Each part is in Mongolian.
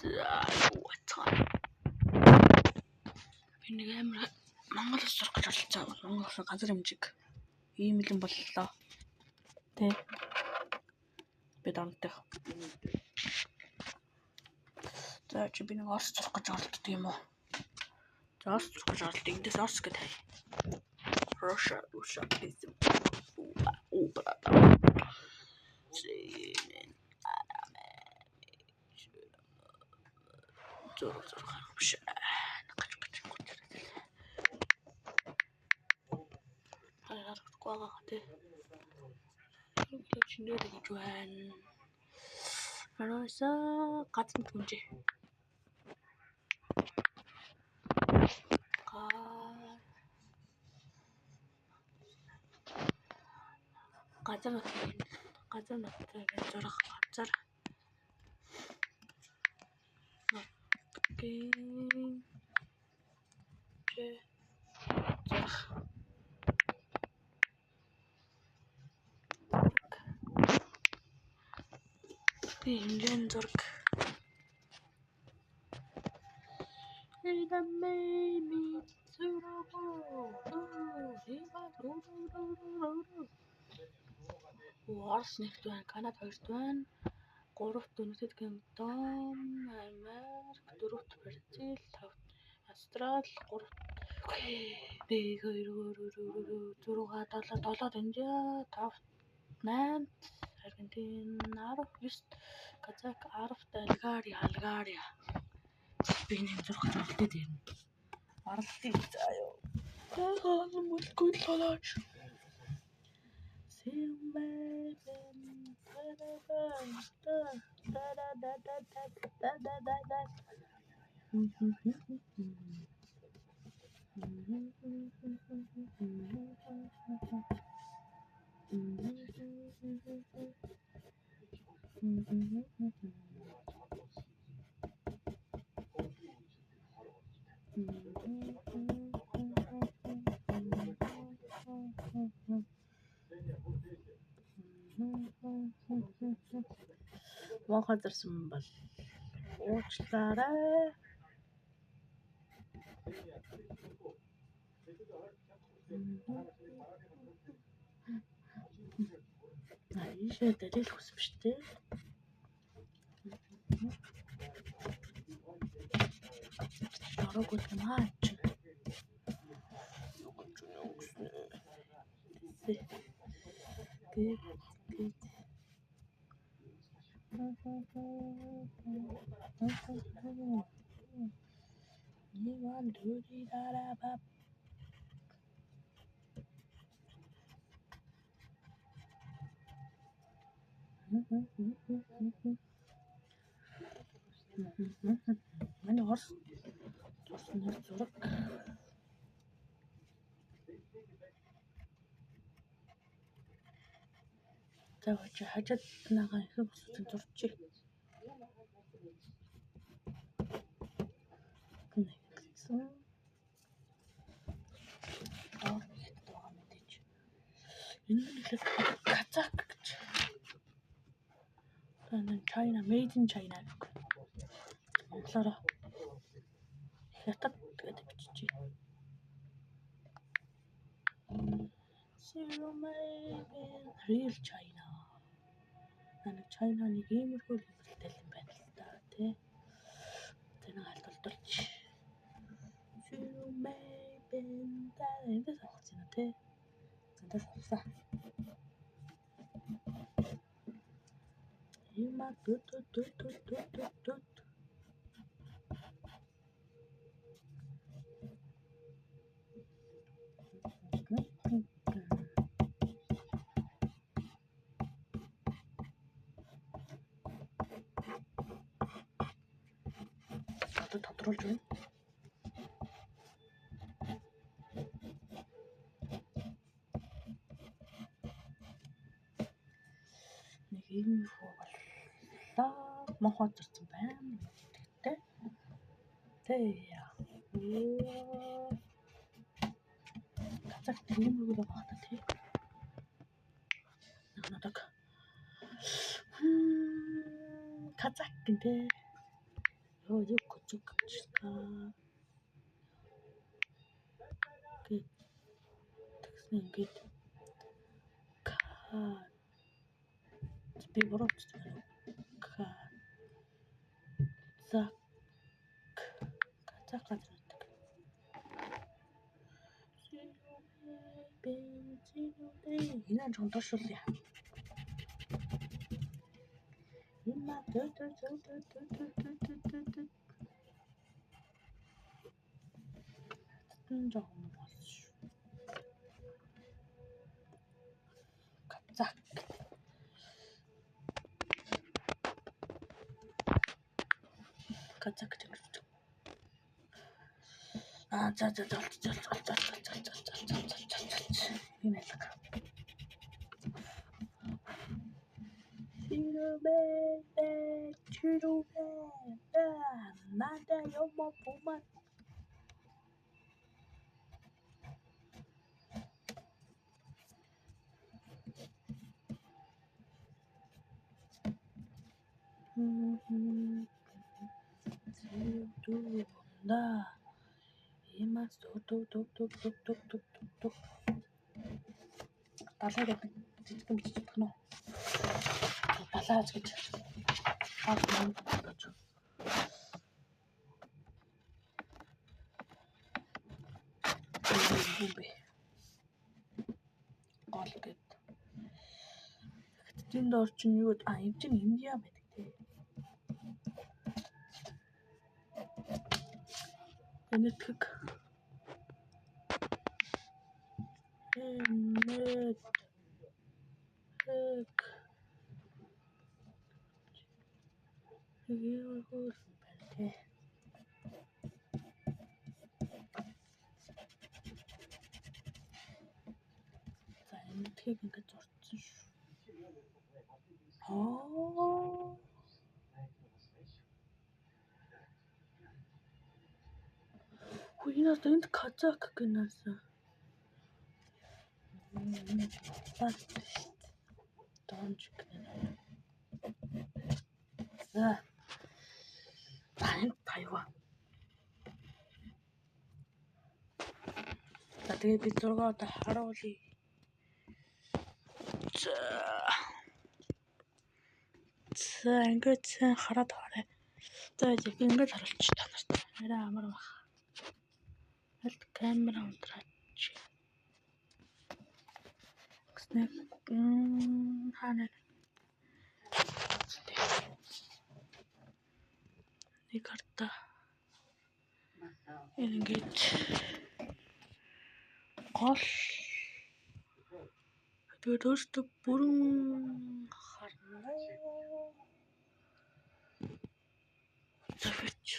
Би нэг амар Монгол улс сурах гэж оролцсон. Монгол улсын газар хэмжиг ийм л юм боллоо. Тэ. Би донтой. За чи би нэг Орос сурах гэж оролддог юм уу? За Орос сурах гэж оролддог. Эндээс Орос гэдэг хай. Russia. Газар нутгийн зураг газар нутгийн зураг хэмжээний зураг Орос нэгт байна, Канада хоёрт байна, гуравт Үндэсний Кингдом, Америк, дөрөвт Бразил, тавт Австрали, гуравт B 2 7 Индия, тавт 8 Аргентин, 10 Казак, 10 Алгария. Би нэг зурх хэрэгтэй дээ. Оролтыг заяа. Тэгээл мөлгүй л болооч. Мохо зарсан бол уучлаарай. Ийшээ дэрэл хүсв штэ. Орог утмаач. Манай Орос зураг тавч хажууд нагаа их бүсдэн зурчих. Энэ Казак гэж. China, made in China. Монголоор хятад гэдэг бичиж байна. Zero maybe real China. Нэг China нэг иймэрхүү хэлбэртэй юм байна л да тий. Тэнийг хальтуулж. Zero maybe эндээс авах юм тий. Эндээс авсан. Има тут. Тодруулж байна. Нэг юм боллоо. Мохоо зарсан байна. Тэгтээ. Казак тийм үг багтаа тий. Надаг. Казак гэнтэй. Вроде кучка. Гэт. Тэгсэн ингээд. Би борооч. Казак гэдэг. Энэ жонтошулъя. Энэ казак. Казак гэдэг. За. Энэ л. Чирубэ. Надаа ёмо пума. Да. Имас тук. Далаа гэдэг жижигхэн бичиж байна уу? Далаач гэж. Гол гэд. Тэнд орчин юу энэ чинь Индиа байдаг тий. Энэтхэг. Энэтхэг ингээд зурцсан шүү. Хүйнээс энд казак гэнэсэн. Донжик. За. Тайван. За тэгээ би зургаад харуулъя. За ингээд хараад хараа. За ингээд харуулчих та нарт. Арай амар баг. Алт камера унтраач. Гэснээр хаана нэг карта. Ингээд гол төрөст бүрэн харна. Завч.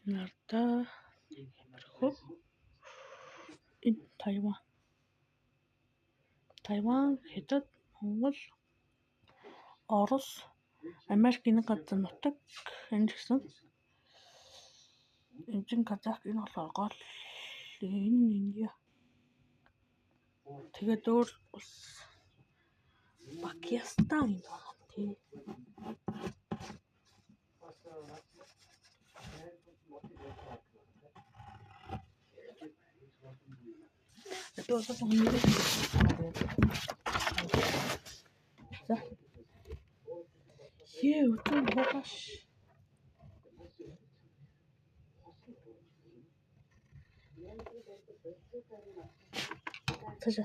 Нарта энэ Тайван Хятад, Монгол, Орос, Америкийн газар нутаг энэ гэсэн. Энэ казак энэ болохоор гол энэ Индиа. Тэгээд өөр улс Пакистан юм байна тий. Это вот он не видит. За. Утун багаш. За.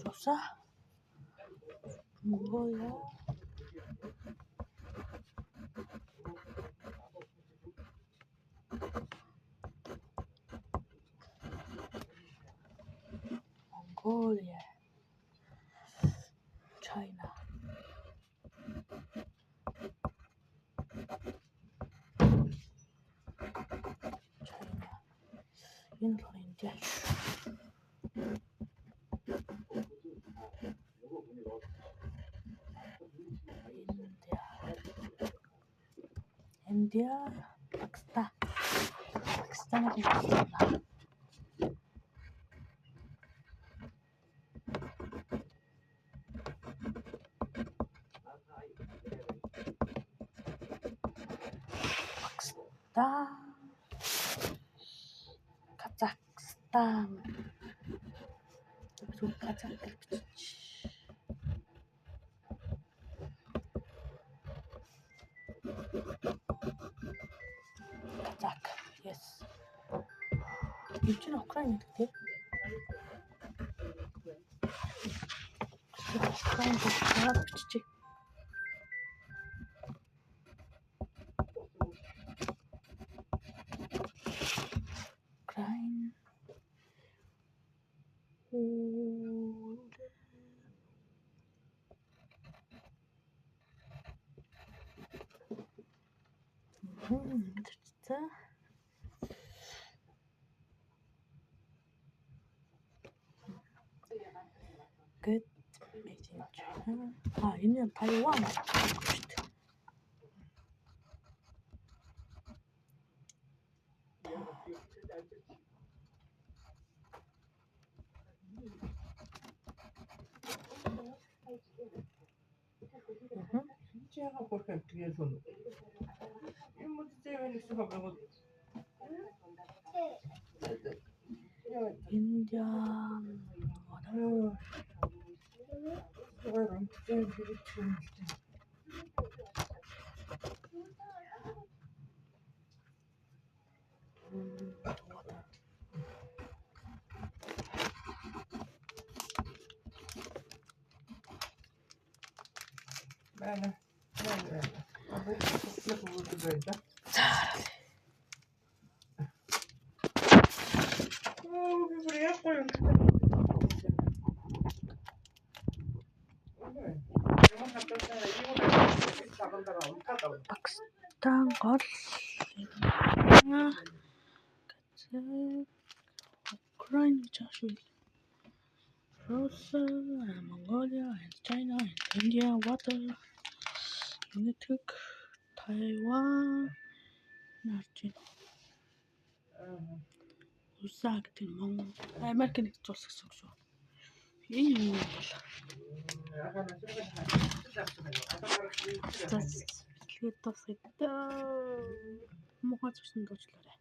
Роса. Mongolia. China. Энэ л Индия. Индиа, Пакистаныг хэлсэн. Казахстан. Казах гэж. Казах. Yes. Энд Украин гэдэг тийм. Украин гэж бичиж. Украин. Мэдэрчээ. Good. Энэ Тайван. Чиага бүрхэн тэгээд сон. Юм уу зэвэн их хаврагд. Индиан. Орон тэгээд чүмэлтэй. Бана. Пакистан гол. Ukraine, Russia, Mongolia, and China, and India, water, United, Taiwan, Argentina. USA гэдэг нь Америк нэгдсэн улс гэсэн үг шүү. Энэ юу вэ? Мохоцсон дуучлаарай.